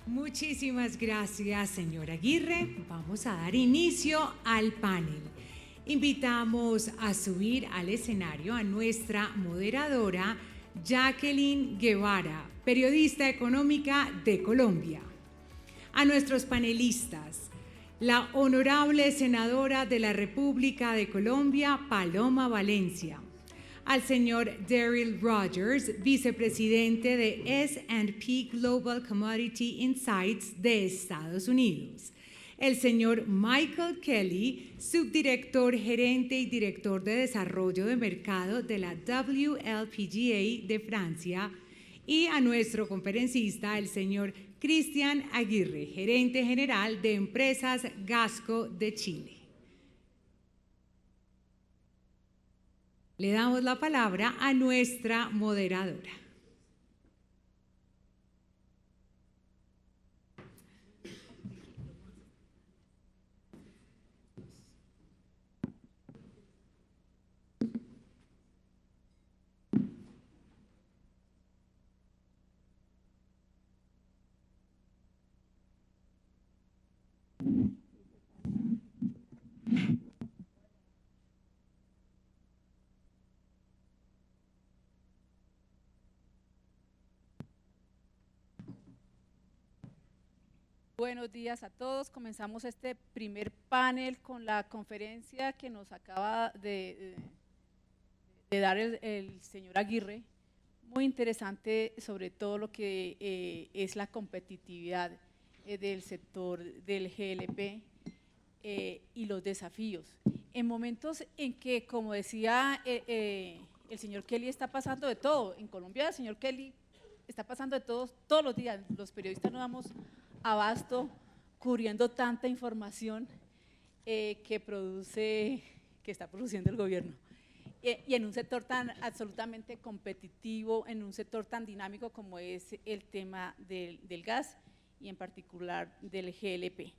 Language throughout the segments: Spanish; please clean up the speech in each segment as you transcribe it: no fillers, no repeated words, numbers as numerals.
Muchísimas gracias, señora Aguirre. Vamos a dar inicio al panel. Invitamos a subir al escenario a nuestra moderadora Jacqueline Guevara, periodista económica de Colombia. A nuestros panelistas, la honorable senadora de la República de Colombia, Paloma Valencia. Al señor Daryl Rogers, vicepresidente de S&P Global Commodity Insights de Estados Unidos. El señor Michael Kelly, subdirector gerente y director de desarrollo de mercado de la WLPGA de Francia. Y a nuestro conferencista, el señor Cristian Aguirre, gerente general de Empresas Gasco de Chile. Le damos la palabra a nuestra moderadora. Buenos días a todos. Comenzamos este primer panel con la conferencia que nos acaba de dar el señor Aguirre. Muy interesante sobre todo lo que es la competitividad del sector del GLP y los desafíos. En momentos en que, como decía el señor Kelly, está pasando de todo. En Colombia, el señor Kelly, está pasando de todo todos los días. Los periodistas no damos abasto cubriendo tanta información que está produciendo el gobierno. Y en un sector tan absolutamente competitivo, en un sector tan dinámico como es el tema del gas y en particular del GLP.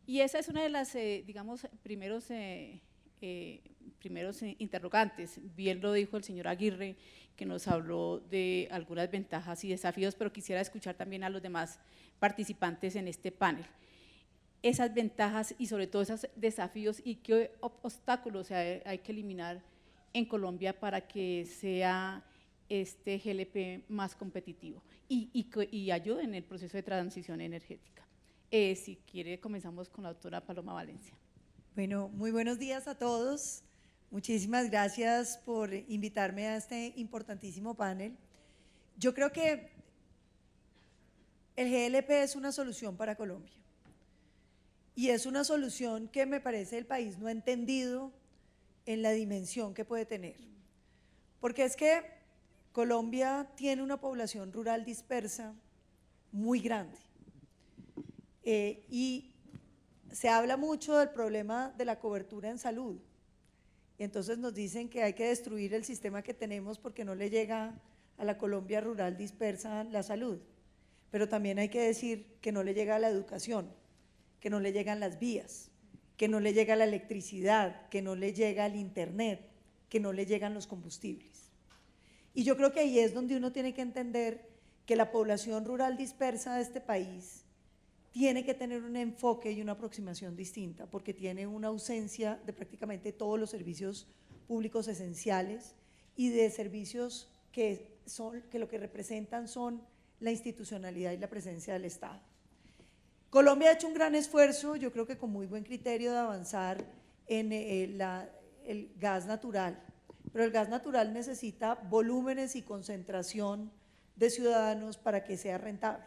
Y esa es una de las, digamos, primeros interrogantes. Bien lo dijo el señor Aguirre, que nos habló de algunas ventajas y desafíos, pero quisiera escuchar también a los demás participantes en este panel. Esas ventajas y sobre todo esos desafíos y qué obstáculos hay que eliminar en Colombia para que sea este GLP más competitivo y ayude en el proceso de transición energética. Si quiere, comenzamos con la doctora Paloma Valencia. Bueno, muy buenos días a todos. Muchísimas gracias por invitarme a este importantísimo panel. Yo creo que el GLP es una solución para Colombia y es una solución que me parece el país no ha entendido en la dimensión que puede tener, porque es que Colombia tiene una población rural dispersa muy grande y se habla mucho del problema de la cobertura en salud y entonces nos dicen que hay que destruir el sistema que tenemos porque no le llega a la Colombia rural dispersa la salud. Pero también hay que decir que no le llega la educación, que no le llegan las vías, que no le llega la electricidad, que no le llega el internet, que no le llegan los combustibles. Y yo creo que ahí es donde uno tiene que entender que la población rural dispersa de este país tiene que tener un enfoque y una aproximación distinta, porque tiene una ausencia de prácticamente todos los servicios públicos esenciales y de servicios que lo que representan son la institucionalidad y la presencia del Estado. Colombia ha hecho un gran esfuerzo, yo creo que con muy buen criterio, de avanzar en el gas natural, pero el gas natural necesita volúmenes y concentración de ciudadanos para que sea rentable.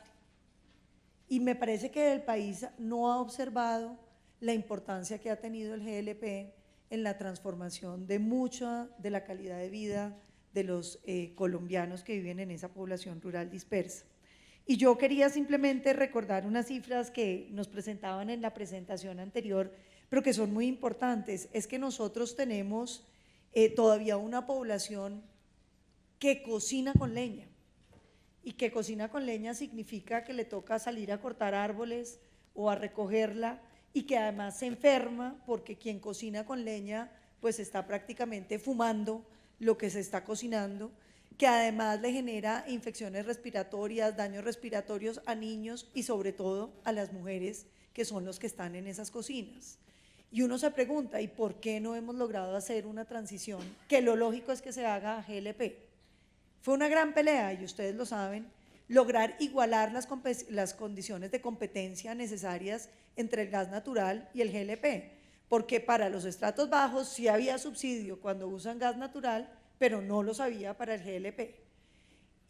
Y me parece que el país no ha observado la importancia que ha tenido el GLP en la transformación de mucha de la calidad de vida de los colombianos que viven en esa población rural dispersa. Y yo quería simplemente recordar unas cifras que nos presentaban en la presentación anterior, pero que son muy importantes. Es que nosotros tenemos todavía una población que cocina con leña, y que cocina con leña significa que le toca salir a cortar árboles o a recogerla, y que además se enferma porque quien cocina con leña pues está prácticamente fumando lo que se está cocinando, que además le genera infecciones respiratorias, daños respiratorios a niños y sobre todo a las mujeres que son los que están en esas cocinas. Y uno se pregunta, ¿y por qué no hemos logrado hacer una transición? Que lo lógico es que se haga a GLP. Fue una gran pelea, y ustedes lo saben, lograr igualar las condiciones de competencia necesarias entre el gas natural y el GLP, porque para los estratos bajos sí había subsidio cuando usan gas natural, pero no lo había para el GLP.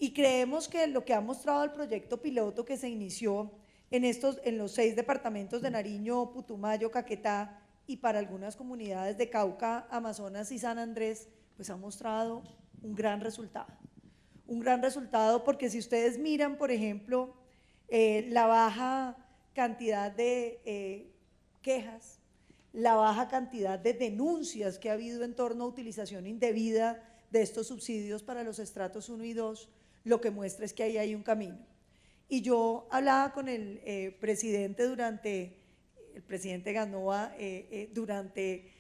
Y creemos que lo que ha mostrado el proyecto piloto que se inició en los 6 departamentos de Nariño, Putumayo, Caquetá y para algunas comunidades de Cauca, Amazonas y San Andrés, pues ha mostrado un gran resultado. Un gran resultado porque si ustedes miran, por ejemplo, la baja cantidad de quejas, la baja cantidad de denuncias que ha habido en torno a utilización indebida de estos subsidios para los estratos 1 y 2, lo que muestra es que ahí hay un camino. Y yo hablaba con el presidente Ganoa, durante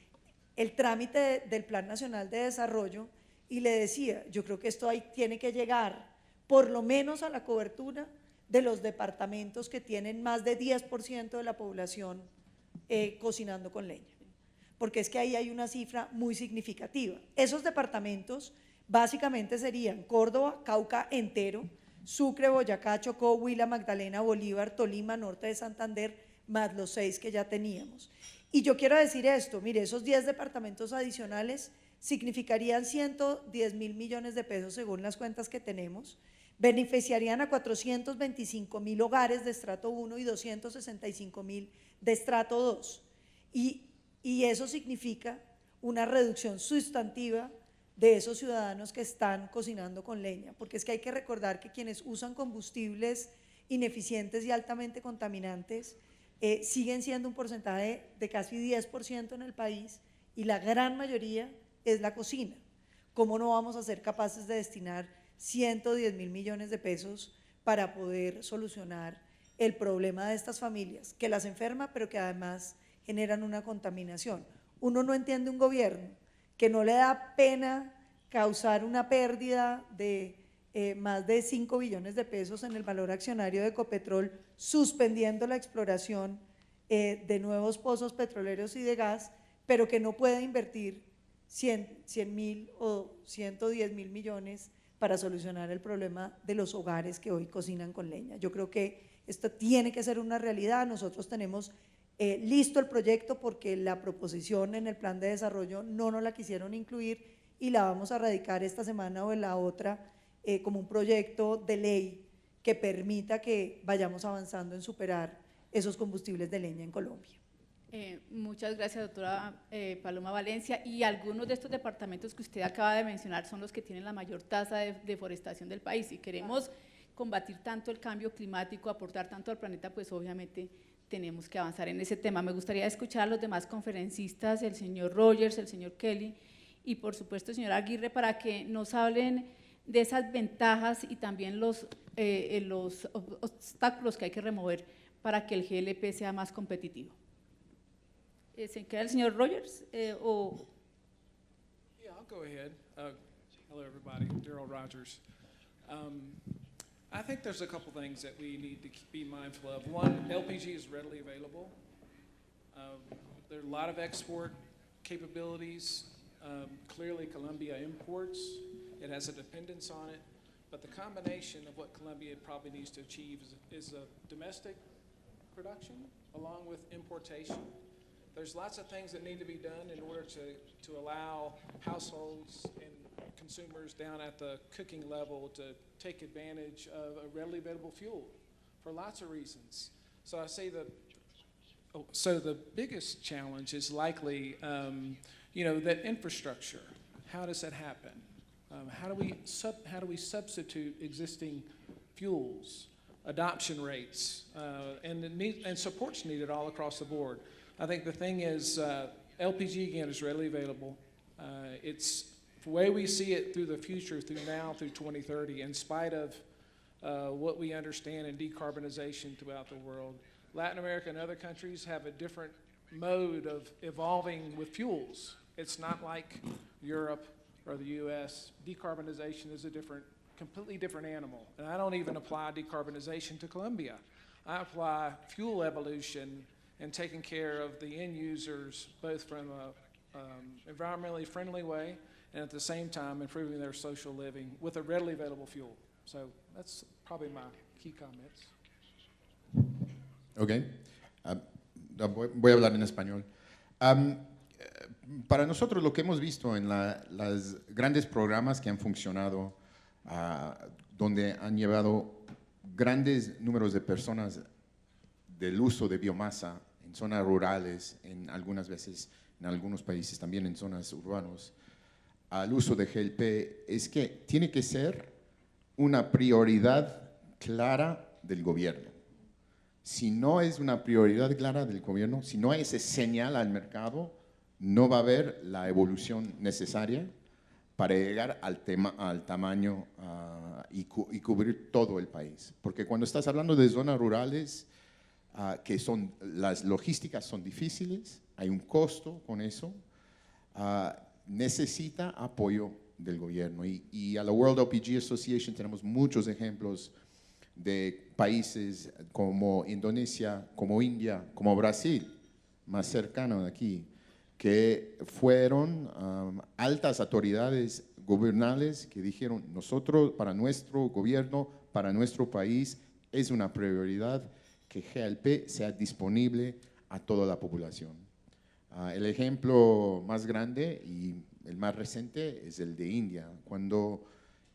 el trámite del Plan Nacional de Desarrollo, y le decía, yo creo que esto ahí tiene que llegar por lo menos a la cobertura de los departamentos que tienen más de 10% de la población cocinando con leña, porque es que ahí hay una cifra muy significativa. Esos departamentos básicamente serían Córdoba, Cauca entero, Sucre, Boyacá, Chocó, Huila, Magdalena, Bolívar, Tolima, Norte de Santander, más los 6 que ya teníamos. Y yo quiero decir esto, mire, esos 10 departamentos adicionales significarían 110.000 millones de pesos según las cuentas que tenemos, beneficiarían a 425.000 hogares de estrato 1 y 265.000 de estrato 2. Y eso significa una reducción sustantiva de esos ciudadanos que están cocinando con leña, porque es que hay que recordar que quienes usan combustibles ineficientes y altamente contaminantes siguen siendo un porcentaje de casi 10% en el país y la gran mayoría es la cocina. ¿Cómo no vamos a ser capaces de destinar 110.000 millones de pesos para poder solucionar el problema de estas familias, que las enferma, pero que además generan una contaminación? Uno no entiende un gobierno que no le da pena causar una pérdida de más de 5 billones de pesos en el valor accionario de Ecopetrol, suspendiendo la exploración de nuevos pozos petroleros y de gas, pero que no puede invertir 100.000 o 110.000 millones para solucionar el problema de los hogares que hoy cocinan con leña. Yo creo que esto tiene que ser una realidad. Nosotros tenemos listo el proyecto porque la proposición en el plan de desarrollo no nos la quisieron incluir y la vamos a radicar esta semana o en la otra como un proyecto de ley que permita que vayamos avanzando en superar esos combustibles de leña en Colombia. Muchas gracias, doctora Paloma Valencia. Y algunos de estos departamentos que usted acaba de mencionar son los que tienen la mayor tasa de deforestación del país. Y queremos combatir tanto el cambio climático, aportar tanto al planeta, pues obviamente tenemos que avanzar en ese tema. Me gustaría escuchar a los demás conferencistas, el señor Rogers, el señor Kelly y por supuesto el señor Aguirre, para que nos hablen de esas ventajas y también los obstáculos que hay que remover para que el GLP sea más competitivo. ¿Se queda el señor Rogers? Yeah, I'll go ahead. Hello, everybody. Daryl Rogers. I think there's a couple things that we need to be mindful of. One, LPG is readily available. There are a lot of export capabilities. Clearly, Colombia imports. It has a dependence on it. But the combination of what Colombia probably needs to achieve is a domestic production along with importation. There's lots of things that need to be done in order to allow households and consumers down at the cooking level to take advantage of a readily available fuel for lots of reasons. So I say that, so the biggest challenge is likely, that infrastructure. How does that happen? How do we substitute existing fuels? Adoption rates, and support's needed all across the board. I think the thing is, LPG again is readily available. It's the way we see it through the future, through now through 2030, in spite of what we understand in decarbonization throughout the world. Latin America and other countries have a different mode of evolving with fuels. It's not like Europe or the US, decarbonization is completely different animal. And I don't even apply decarbonization to Colombia. I apply fuel evolution and taking care of the end users, both from a environmentally friendly way and at the same time improving their social living with a readily available fuel. So that's probably my key comments. Ok. Voy a hablar en español. Para nosotros lo que hemos visto en los grandes programas que han funcionado, donde han llevado grandes números de personas del uso de biomasa en zonas rurales, en algunas veces en algunos países también en zonas urbanas, al uso de GLP, es que tiene que ser una prioridad clara del gobierno. Si no es una prioridad clara del gobierno, si no hay esa señal al mercado, no va a haber la evolución necesaria para llegar al tamaño y cubrir todo el país. Porque cuando estás hablando de zonas rurales, las logísticas son difíciles, hay un costo con eso, necesita apoyo del gobierno. Y a la World LPG Association tenemos muchos ejemplos de países como Indonesia, como India, como Brasil, más cercano de aquí, que fueron altas autoridades gubernales que dijeron, nosotros, para nuestro gobierno, para nuestro país, es una prioridad que GLP sea disponible a toda la población. El ejemplo más grande y el más reciente es el de India. Cuando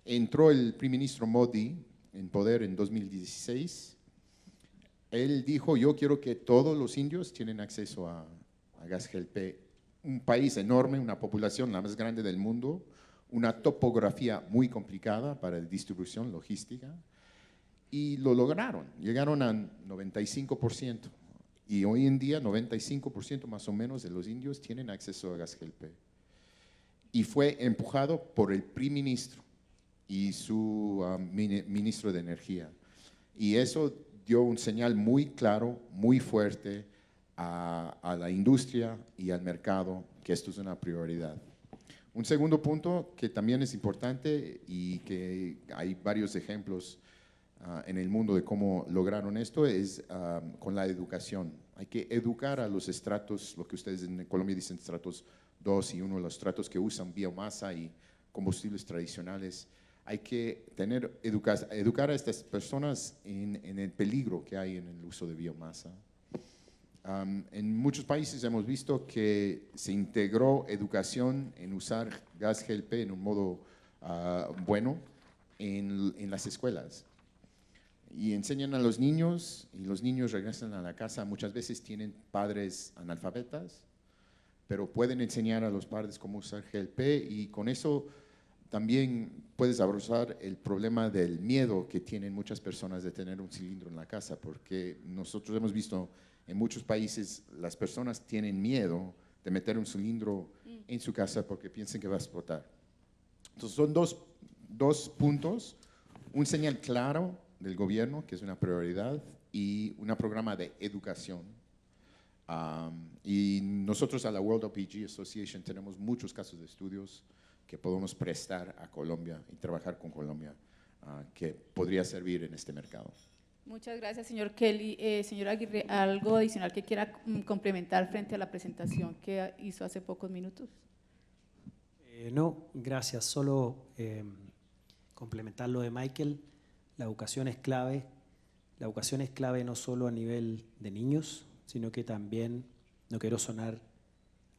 entró el primer ministro Modi en poder en 2016, él dijo, yo quiero que todos los indios tienen acceso a gas GLP. Un país enorme, una población la más grande del mundo, una topografía muy complicada para la distribución logística, y lo lograron, llegaron a 95%, y hoy en día 95% más o menos de los indios tienen acceso a gas GLP. Y fue empujado por el primer ministro y su ministro de Energía. Y eso dio un señal muy claro, muy fuerte a la industria y al mercado que esto es una prioridad. Un segundo punto que también es importante y que hay varios ejemplos en el mundo de cómo lograron esto es con la educación. Hay que educar a los estratos, lo que ustedes en Colombia dicen estratos 2 y 1, los estratos que usan biomasa y combustibles tradicionales. Hay que educar a estas personas en el peligro que hay en el uso de biomasa. En muchos países hemos visto que se integró educación en usar gas GLP en un modo bueno en las escuelas. Y enseñan a los niños, y los niños regresan a la casa, muchas veces tienen padres analfabetas, pero pueden enseñar a los padres cómo usar GLP, y con eso también puedes abordar el problema del miedo que tienen muchas personas de tener un cilindro en la casa, porque nosotros hemos visto en muchos países las personas tienen miedo de meter un cilindro en su casa porque piensan que va a explotar. Entonces son dos puntos, un señal claro del gobierno, que es una prioridad, y un programa de educación. Y nosotros a la World LPG Association tenemos muchos casos de estudios que podemos prestar a Colombia y trabajar con Colombia, que podría servir en este mercado. Muchas gracias, señor Kelly. Señor Aguirre, ¿algo adicional que quiera complementar frente a la presentación que hizo hace pocos minutos? No, gracias. Solo complementar lo de Michael. La educación es clave. La educación es clave no solo a nivel de niños, sino que también, no quiero sonar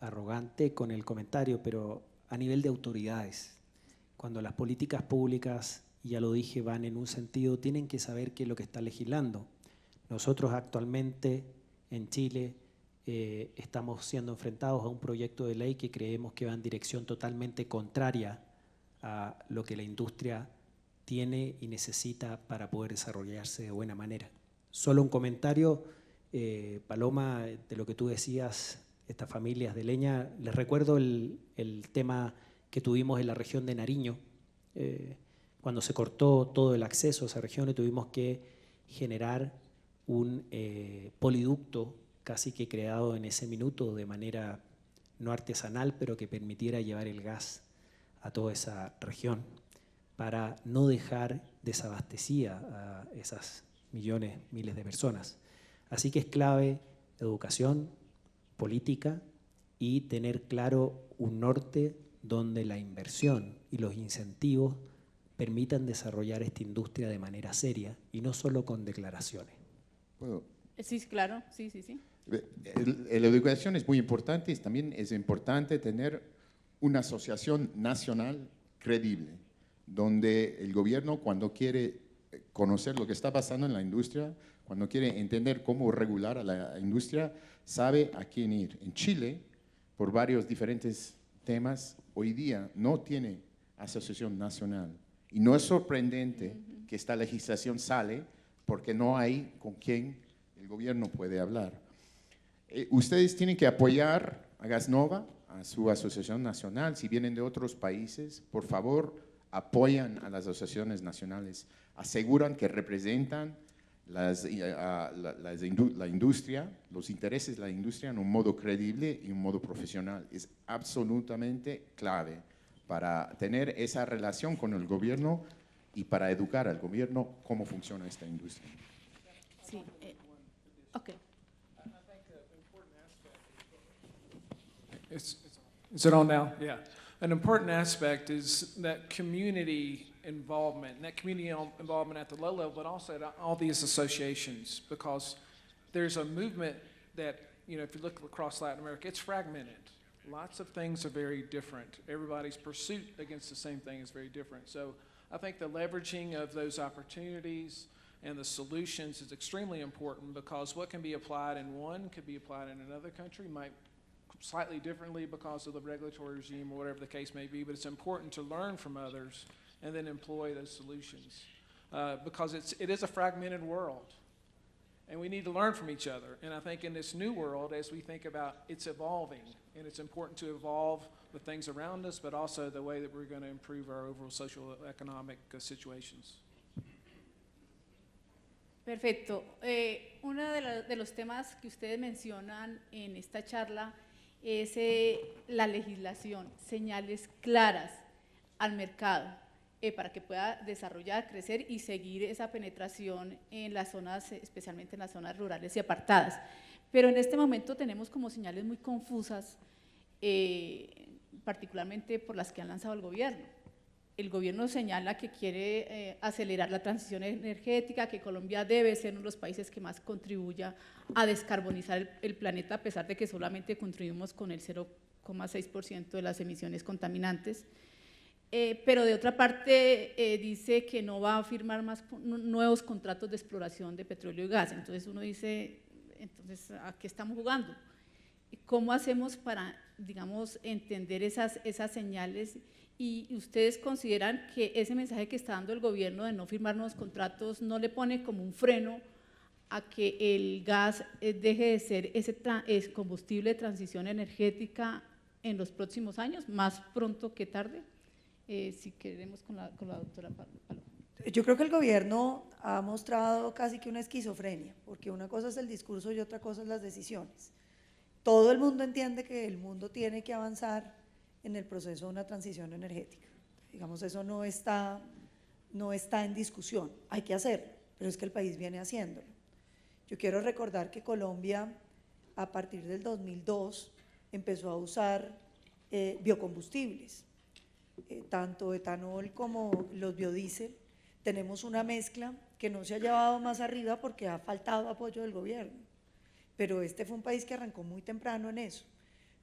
arrogante con el comentario, pero a nivel de autoridades. Cuando las políticas públicas, y ya lo dije, van en un sentido, tienen que saber qué es lo que está legislando. Nosotros actualmente en Chile estamos siendo enfrentados a un proyecto de ley que creemos que va en dirección totalmente contraria a lo que la industria tiene y necesita para poder desarrollarse de buena manera. Solo un comentario, Paloma, de lo que tú decías, estas familias de leña. Les recuerdo el tema que tuvimos en la región de Nariño, cuando se cortó todo el acceso a esa región y tuvimos que generar un poliducto casi que creado en ese minuto de manera no artesanal, pero que permitiera llevar el gas a toda esa región para no dejar desabastecida a esas millones, miles de personas. Así que es clave educación, política y tener claro un norte donde la inversión y los incentivos permitan desarrollar esta industria de manera seria y no solo con declaraciones. Bueno, Sí, claro, sí. la educación es muy importante y también es importante tener una asociación nacional creíble, donde el gobierno, cuando quiere conocer lo que está pasando en la industria, cuando quiere entender cómo regular a la industria, sabe a quién ir. En Chile, por varios diferentes temas, hoy día no tiene asociación nacional. Y no es sorprendente que esta legislación sale porque no hay con quien el gobierno puede hablar. Ustedes tienen que apoyar a Gasnova, a su asociación nacional. Si vienen de otros países, por favor, apoyan a las asociaciones nacionales. Aseguran que representan la industria, los intereses de la industria en un modo creíble y un modo profesional. Es absolutamente clave para tener esa relación con el gobierno y para educar al gobierno cómo funciona esta industria. Sí, ok. Is it on now? Yeah. An important aspect is that community involvement, and that community involvement at the low level, but also at all these associations, because there's a movement that, you know, if you look across Latin America, it's fragmented. Lots of things are very different. Everybody's pursuit against the same thing is very different. So I think the leveraging of those opportunities and the solutions is extremely important, because what can be applied in one could be applied in another country, might slightly differently because of the regulatory regime or whatever the case may be, but it's important to learn from others and then employ those solutions, because it is a fragmented world, and we need to learn from each other. And I think in this new world, as we think about it's evolving, and it's important to evolve the things around us, but also the way that we're going to improve our overall social economic situations. Perfecto. Uno de los temas que ustedes mencionan en esta charla es la legislación, señales claras al mercado para que pueda desarrollar, crecer y seguir esa penetración en las zonas, especialmente en las zonas rurales y apartadas. Pero en este momento tenemos como señales muy confusas, particularmente por las que han lanzado el gobierno. El gobierno señala que quiere acelerar la transición energética, que Colombia debe ser uno de los países que más contribuya a descarbonizar el planeta, a pesar de que solamente contribuimos con el 0,6% de las emisiones contaminantes. Pero de otra parte dice que no va a firmar más nuevos contratos de exploración de petróleo y gas. Entonces uno dice, entonces, ¿a qué estamos jugando? ¿Cómo hacemos para, digamos, entender esas señales? ¿Y ustedes consideran que ese mensaje que está dando el gobierno de no firmar nuevos contratos no le pone como un freno a que el gas deje de ser ese combustible de transición energética en los próximos años, más pronto que tarde? Si queremos con la doctora Paloma. Yo creo que el gobierno ha mostrado casi que una esquizofrenia, porque una cosa es el discurso y otra cosa es las decisiones. Todo el mundo entiende que el mundo tiene que avanzar en el proceso de una transición energética. Digamos, eso no está en discusión, hay que hacerlo, pero es que el país viene haciéndolo. Yo quiero recordar que Colombia, a partir del 2002, empezó a usar biocombustibles, tanto etanol como los biodiesel. Tenemos una mezcla que no se ha llevado más arriba porque ha faltado apoyo del gobierno, pero este fue un país que arrancó muy temprano en eso.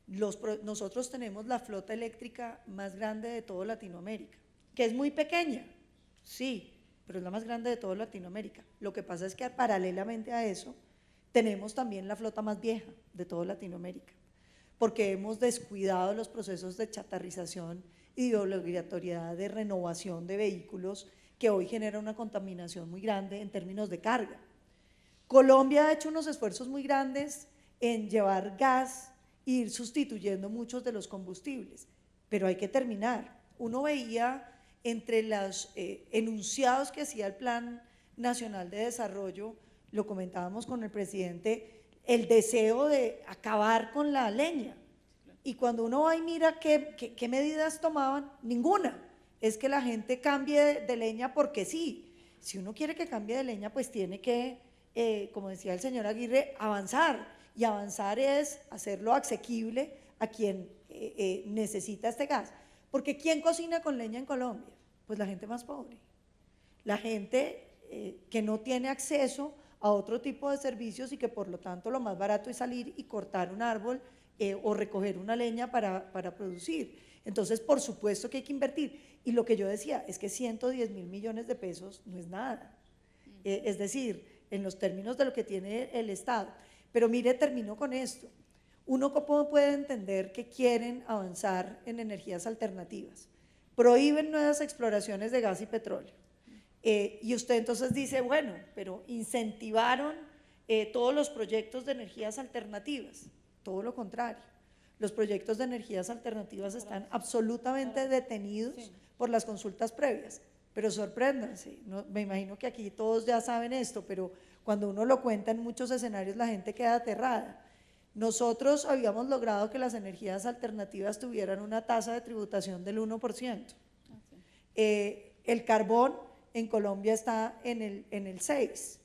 Nosotros tenemos la flota eléctrica más grande de toda Latinoamérica, que es muy pequeña, sí, pero es la más grande de toda Latinoamérica. Lo que pasa es que paralelamente a eso tenemos también la flota más vieja de toda Latinoamérica, porque hemos descuidado los procesos de chatarrización y de obligatoriedad de renovación de vehículos, que hoy genera una contaminación muy grande en términos de carga. Colombia ha hecho unos esfuerzos muy grandes en llevar gas e ir sustituyendo muchos de los combustibles, pero hay que terminar. Uno veía entre los enunciados que hacía el Plan Nacional de Desarrollo, lo comentábamos con el presidente, el deseo de acabar con la leña, Y cuando uno va y mira qué medidas tomaban, ninguna. Es que la gente cambie de leña porque sí. Si uno quiere que cambie de leña, pues tiene que, como decía el señor Aguirre, avanzar. Y avanzar es hacerlo asequible a quien necesita este gas. Porque ¿quién cocina con leña en Colombia? Pues la gente más pobre. La gente que no tiene acceso a otro tipo de servicios y que por lo tanto lo más barato es salir y cortar un árbol o recoger una leña para producir. Entonces, por supuesto que hay que invertir. Y lo que yo decía es que 110.000 millones de pesos no es nada. Es decir, en los términos de lo que tiene el Estado. Pero mire, termino con esto. Uno cómo puede entender que quieren avanzar en energías alternativas. Prohíben nuevas exploraciones de gas y petróleo. Y usted entonces dice, bueno, pero incentivaron todos los proyectos de energías alternativas. Todo lo contrario. Los proyectos de energías alternativas están absolutamente detenidos por las consultas previas. Pero sorpréndanse, ¿no? Me imagino que aquí todos ya saben esto, pero cuando uno lo cuenta en muchos escenarios la gente queda aterrada. Nosotros habíamos logrado que las energías alternativas tuvieran una tasa de tributación del 1%. El carbón en Colombia está en el 6%.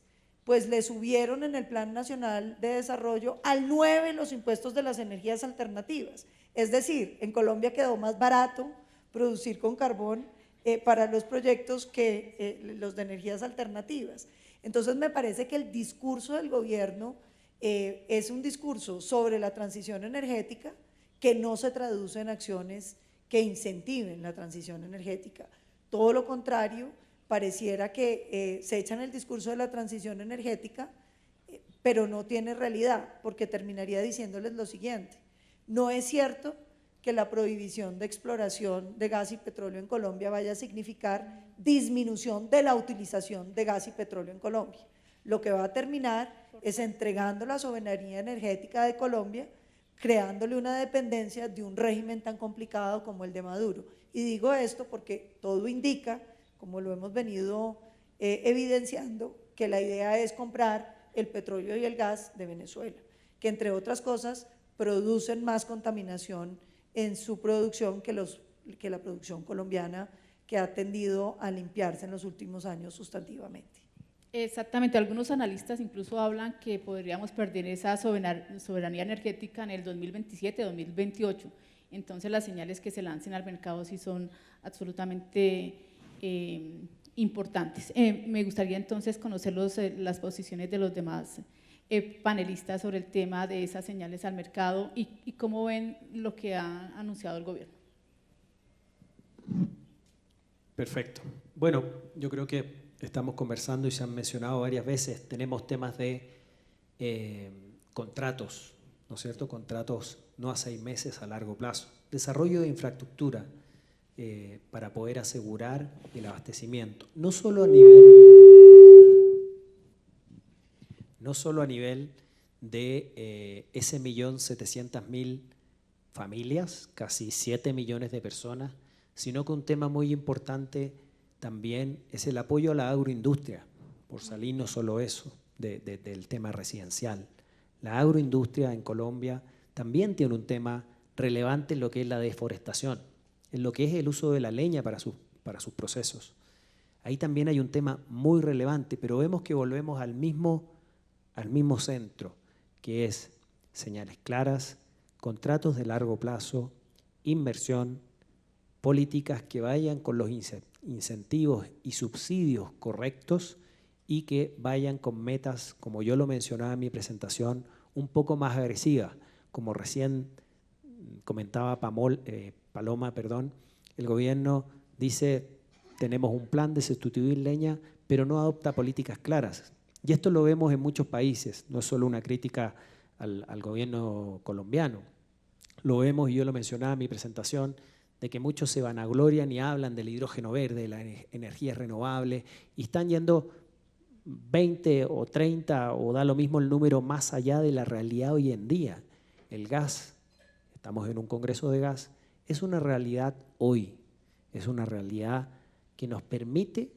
Pues le subieron en el Plan Nacional de Desarrollo al 9% los impuestos de las energías alternativas. Es decir, en Colombia quedó más barato producir con carbón para los proyectos que los de energías alternativas. Entonces me parece que el discurso del gobierno es un discurso sobre la transición energética que no se traduce en acciones que incentiven la transición energética. Todo lo contrario, pareciera que se echan el discurso de la transición energética, pero no tiene realidad, porque terminaría diciéndoles lo siguiente: no es cierto que la prohibición de exploración de gas y petróleo en Colombia vaya a significar disminución de la utilización de gas y petróleo en Colombia. Lo que va a terminar es entregando la soberanía energética de Colombia, creándole una dependencia de un régimen tan complicado como el de Maduro. Y digo esto porque todo indica, como lo hemos venido evidenciando, que la idea es comprar el petróleo y el gas de Venezuela, que entre otras cosas producen más contaminación en su producción que la producción colombiana, que ha tendido a limpiarse en los últimos años sustantivamente. Exactamente, algunos analistas incluso hablan que podríamos perder esa soberanía energética en el 2027-2028, entonces las señales que se lancen al mercado sí son absolutamente importantes. Me gustaría entonces conocer las posiciones de los demás panelistas sobre el tema de esas señales al mercado y cómo ven lo que ha anunciado el gobierno. Perfecto. Bueno, yo creo que estamos conversando y se han mencionado varias veces, tenemos temas de contratos, ¿no es cierto? Contratos no a 6 meses, a largo plazo. Desarrollo de infraestructura para poder asegurar el abastecimiento, no solo a nivel de ese 1.700.000 familias, casi 7 millones de personas, sino que un tema muy importante también es el apoyo a la agroindustria, por salir no solo eso del tema residencial. La agroindustria en Colombia también tiene un tema relevante en lo que es la deforestación, en lo que es el uso de la leña para sus procesos. Ahí también hay un tema muy relevante, pero vemos que volvemos al mismo centro, que es señales claras, contratos de largo plazo, inversión, políticas que vayan con los incentivos y subsidios correctos y que vayan con metas, como yo lo mencionaba en mi presentación, un poco más agresivas. Como recién comentaba Paloma, el gobierno dice tenemos un plan de sustituir leña, pero no adopta políticas claras. Y esto lo vemos en muchos países, no es solo una crítica al gobierno colombiano. Lo vemos, y yo lo mencionaba en mi presentación, de que muchos se vanaglorian y hablan del hidrógeno verde, de las energías renovables, y están yendo 20 o 30, o da lo mismo el número, más allá de la realidad hoy en día. El gas, estamos en un congreso de gas, es una realidad hoy, es una realidad que nos permite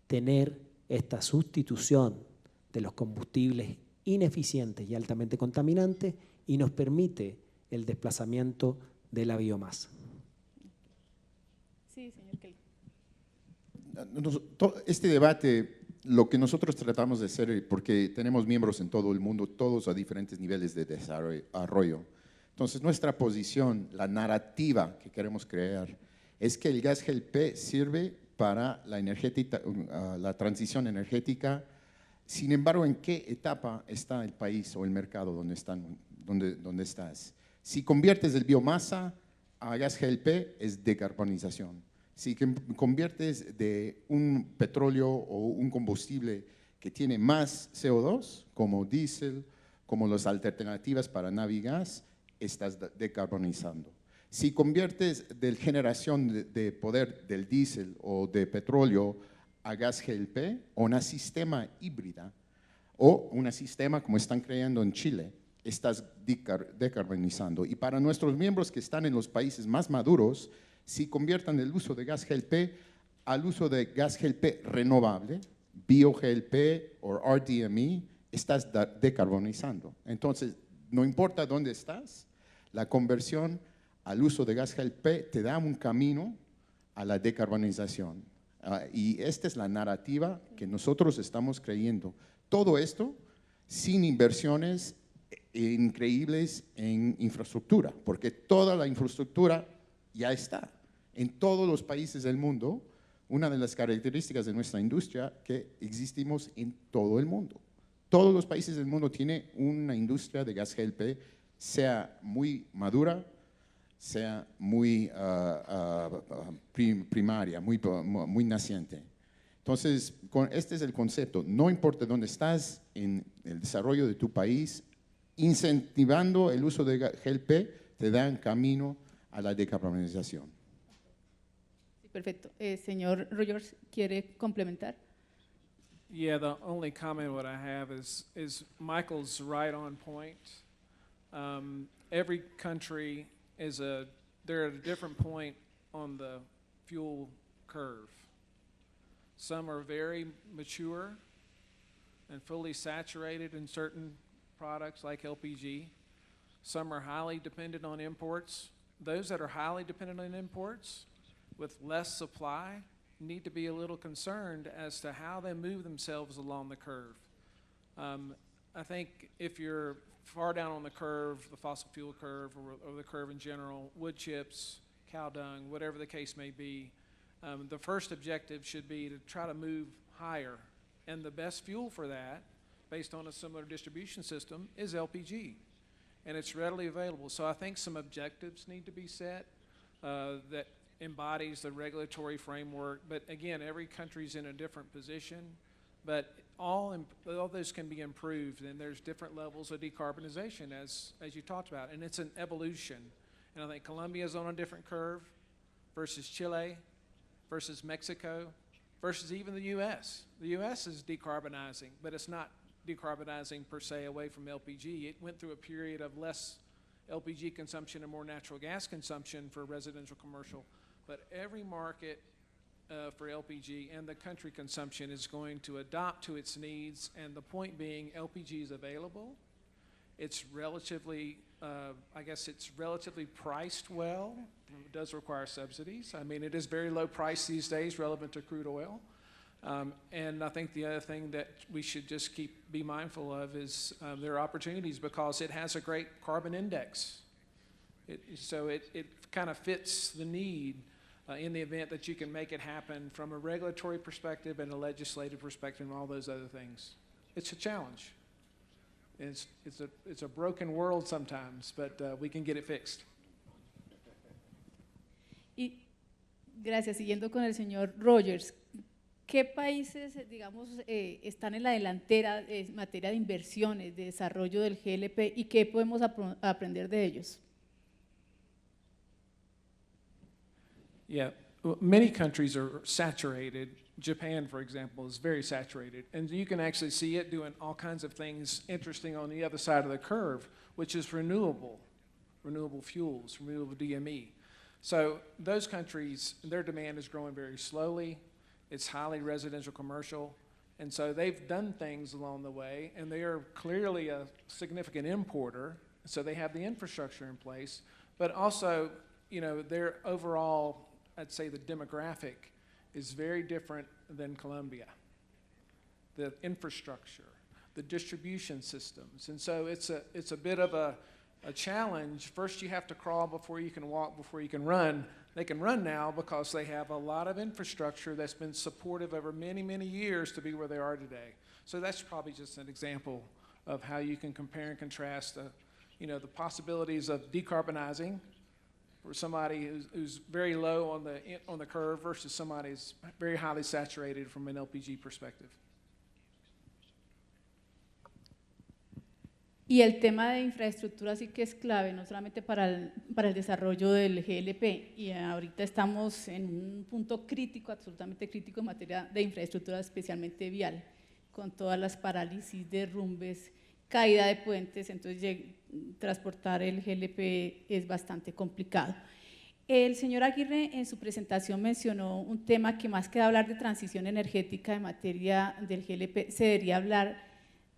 tener esta sustitución de los combustibles ineficientes y altamente contaminantes, y nos permite el desplazamiento de la biomasa. Sí, señor Kelly. Este debate, lo que nosotros tratamos de hacer, porque tenemos miembros en todo el mundo, todos a diferentes niveles de desarrollo. Entonces, nuestra posición, la narrativa que queremos crear, es que el gas GLP sirve para la transición energética. Sin embargo, ¿en qué etapa está el país o el mercado donde estás? Si conviertes el biomasa a gas GLP, es decarbonización. Si conviertes de un petróleo o un combustible que tiene más CO2, como diésel, como las alternativas para navigas, estás decarbonizando. Si conviertes de generación de poder del diésel o de petróleo a gas GLP o un sistema híbrida o un sistema como están creando en Chile, estás decarbonizando. Y para nuestros miembros que están en los países más maduros, si conviertan el uso de gas GLP al uso de gas GLP renovable, bio-GLP o RDME, estás decarbonizando. Entonces, no importa dónde estás, la conversión al uso de gas GLP te da un camino a la decarbonización. Y esta es la narrativa que nosotros estamos creyendo. Todo esto sin inversiones increíbles en infraestructura, porque toda la infraestructura ya está. En todos los países del mundo, una de las características de nuestra industria es que existimos en todo el mundo. Todos los países del mundo tienen una industria de gas GLP, sea muy madura, sea muy primaria, muy naciente. Entonces, este es el concepto. No importa dónde estás en el desarrollo de tu país, incentivando el uso de GLP te dan camino a la decarbonización. Sí, perfecto. Señor Rogers, ¿quiere complementar? Yeah, the only comment what I have is Michael's right on point. Every country they're at a different point on the fuel curve. Some are very mature and fully saturated in certain products like LPG. Some are highly dependent on imports. Those that are highly dependent on imports with less supply need to be a little concerned as to how they move themselves along the curve. I think if you're far down on the curve, the fossil fuel curve or the curve in general, wood chips, cow dung, whatever the case may be, the first objective should be to try to move higher. And the best fuel for that, based on a similar distribution system, is LPG. And it's readily available. So I think some objectives need to be set that embodies the regulatory framework. But again, every country's in a different position. But all those can be improved, and there's different levels of decarbonization as you talked about, and it's an evolution. And I think Colombia's on a different curve versus Chile, versus Mexico, versus even the U.S. The U.S. is decarbonizing, but it's not decarbonizing per se away from LPG. It went through a period of less LPG consumption and more natural gas consumption for residential commercial. But every market for LPG and the country consumption is going to adopt to its needs, and the point being LPG is available. It's relatively, I guess it's relatively priced well. It does require subsidies. I mean, it is very low price these days relevant to crude oil. And I think the other thing that we should just be mindful of is there are opportunities because it has a great carbon index. So it kind of fits the need in the event that you can make it happen from a regulatory perspective and a legislative perspective and all those other things. It's a challenge. It's a broken world sometimes, but we can get it fixed. Y gracias. Siguiendo con el señor Rogers, ¿qué países, digamos, están en la delantera en materia de inversiones, de desarrollo del GLP y qué podemos aprender de ellos? Yeah, many countries are saturated. Japan, for example, is very saturated. And you can actually see it doing all kinds of things interesting on the other side of the curve, which is renewable fuels, renewable DME. So those countries, their demand is growing very slowly. It's highly residential commercial. And so they've done things along the way, and they are clearly a significant importer So they have the infrastructure in place, but also, their overall, I'd say the demographic is very different than Colombia. The infrastructure, the distribution systems. And so it's a bit of a challenge. First you have to crawl before you can walk, before you can run. They can run now because they have a lot of infrastructure that's been supportive over many, many years to be where they are today. So that's probably just an example of how you can compare and contrast the possibilities of decarbonizing for somebody who's very low on the curve versus somebody who's very highly saturated from an LPG perspective. Y el tema de infraestructura sí que es clave, no solamente para el desarrollo del GLP, y ahorita estamos en un punto crítico, absolutamente crítico en materia de infraestructura, especialmente vial, con todas las parálisis, derrumbes, caída de puentes, entonces transportar el GLP es bastante complicado. El señor Aguirre en su presentación mencionó un tema que más que hablar de transición energética en materia del GLP, se debería hablar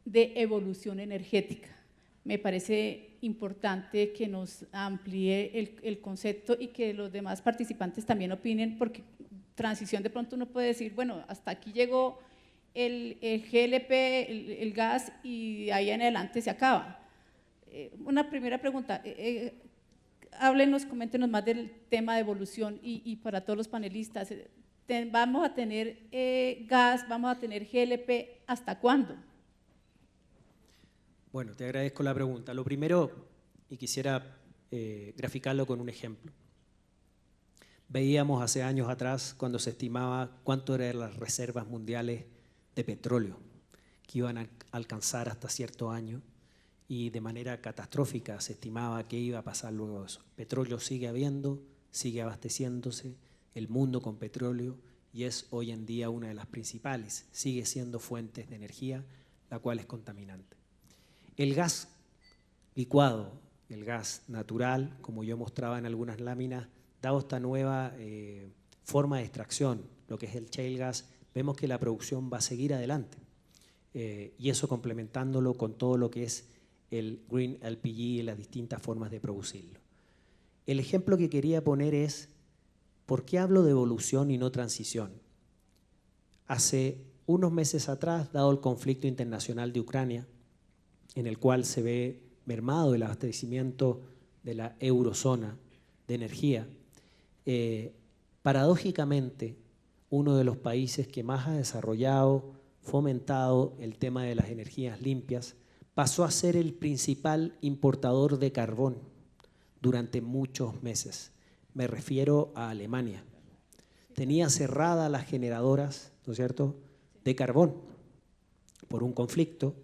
de evolución energética. Me parece importante que nos amplíe el concepto y que los demás participantes también opinen, porque transición de pronto uno puede decir, bueno, hasta aquí llegó el GLP, el gas, y ahí en adelante se acaba. Una primera pregunta, háblenos, coméntenos más del tema de evolución y para todos los panelistas, ¿vamos a tener gas, vamos a tener GLP, hasta cuándo? Bueno, te agradezco la pregunta. Lo primero, y quisiera graficarlo con un ejemplo. Veíamos hace años atrás cuando se estimaba cuánto eran las reservas mundiales de petróleo que iban a alcanzar hasta cierto año, y de manera catastrófica se estimaba que iba a pasar luego de eso. Petróleo sigue habiendo, sigue abasteciéndose, el mundo con petróleo, y es hoy en día una de las principales, sigue siendo fuentes de energía, la cual es contaminante. El gas licuado, el gas natural, como yo mostraba en algunas láminas, dado esta nueva forma de extracción, lo que es el shale gas, vemos que la producción va a seguir adelante. Y eso complementándolo con todo lo que es el Green LPG y las distintas formas de producirlo. El ejemplo que quería poner es, ¿por qué hablo de evolución y no transición? Hace unos meses atrás, dado el conflicto internacional de Ucrania, en el cual se ve mermado el abastecimiento de la eurozona de energía, paradójicamente, uno de los países que más ha desarrollado, fomentado el tema de las energías limpias, pasó a ser el principal importador de carbón durante muchos meses. Me refiero a Alemania. Tenía cerradas las generadoras, ¿no es cierto?, de carbón por un conflicto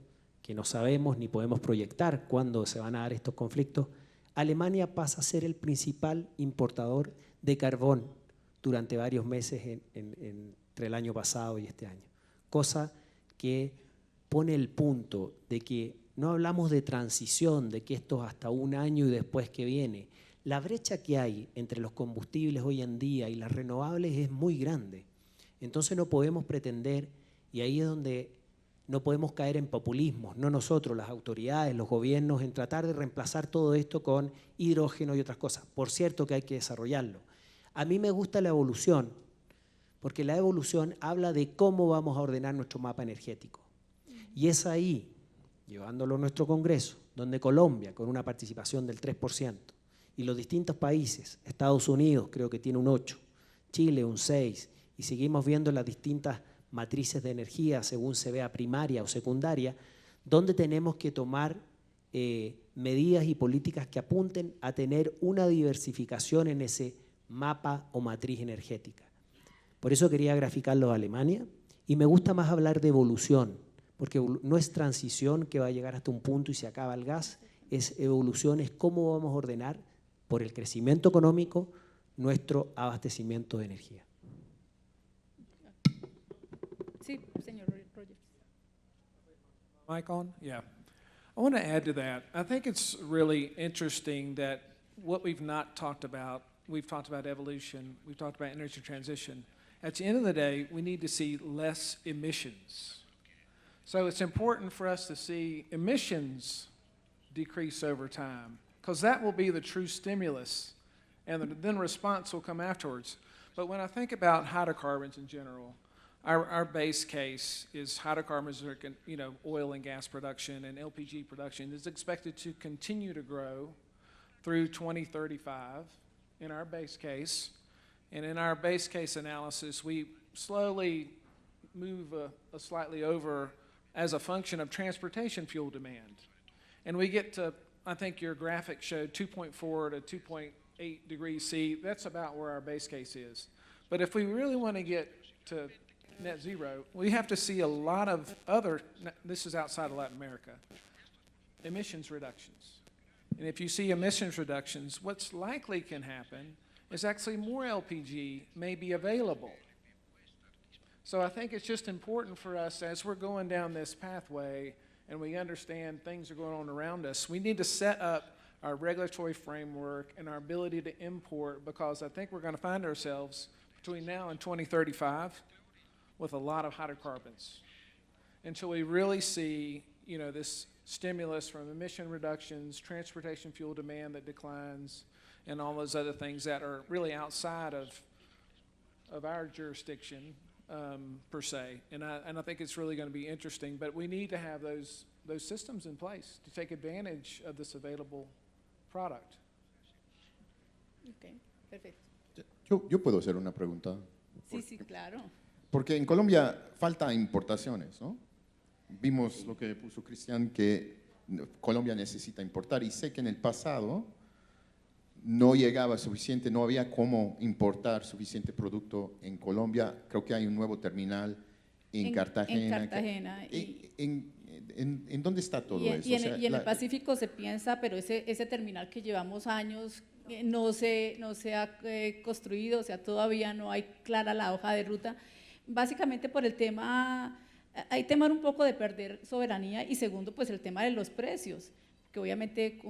que no sabemos ni podemos proyectar cuándo se van a dar estos conflictos. Alemania pasa a ser el principal importador de carbón durante varios meses entre el año pasado y este año. Cosa que pone el punto de que no hablamos de transición, de que esto es hasta un año y después que viene. La brecha que hay entre los combustibles hoy en día y las renovables es muy grande. Entonces no podemos pretender, y ahí es donde no podemos caer en populismos, no nosotros, las autoridades, los gobiernos, en tratar de reemplazar todo esto con hidrógeno y otras cosas. Por cierto que hay que desarrollarlo. A mí me gusta la evolución, porque la evolución habla de cómo vamos a ordenar nuestro mapa energético. Y es ahí, llevándolo a nuestro Congreso, donde Colombia, con una participación del 3%, y los distintos países, Estados Unidos creo que tiene un 8%, Chile un 6%, y seguimos viendo las distintas matrices de energía según se vea primaria o secundaria, donde tenemos que tomar medidas y políticas que apunten a tener una diversificación en ese mapa o matriz energética. Por eso quería graficarlo a Alemania, y me gusta más hablar de evolución, porque no es transición que va a llegar hasta un punto y se acaba el gas, es evolución, es cómo vamos a ordenar por el crecimiento económico nuestro abastecimiento de energía. Sí, señor Rogers. Mic on? Yeah. I want to add to that. I think it's really interesting that what we've not talked about, we've talked about evolution, we've talked about energy transition. At the end of the day, we need to see less emissions. So it's important for us to see emissions decrease over time, because that will be the true stimulus, and then response will come afterwards. But when I think about hydrocarbons in general, our base case is hydrocarbons are, oil and gas production and LPG production is expected to continue to grow through 2035 in our base case. And in our base case analysis, we slowly move slightly over as a function of transportation fuel demand. And we get to, I think your graphic showed 2.4 to 2.8 degrees C. That's about where our base case is. But if we really want to get to net zero, we have to see a lot of other, this is outside of Latin America, emissions reductions. And if you see emissions reductions, what's likely can happen is actually more LPG may be available. So I think it's just important for us as we're going down this pathway and we understand things are going on around us, we need to set up our regulatory framework and our ability to import, because I think we're going to find ourselves between now and 2035 with a lot of hydrocarbons until we really see, this stimulus from emission reductions, transportation fuel demand that declines, and all those other things that are really outside of our jurisdiction per se. And I think it's really going to be interesting, but we need to have those systems in place to take advantage of this available product. Ok, perfecto. Yo puedo hacer una pregunta. Sí, sí, claro. Porque en Colombia falta importaciones, ¿no? Vimos lo que puso Cristian, que Colombia necesita importar, y sé que en el pasado no llegaba suficiente, no había cómo importar suficiente producto en Colombia. Creo que hay un nuevo terminal en Cartagena. En Cartagena. ¿En dónde está todo eso? Y en el Pacífico se piensa, pero ese terminal que llevamos años no se ha construido, o sea, todavía no hay clara la hoja de ruta, básicamente por el tema, hay temor un poco de perder soberanía, y segundo, pues el tema de los precios, que obviamente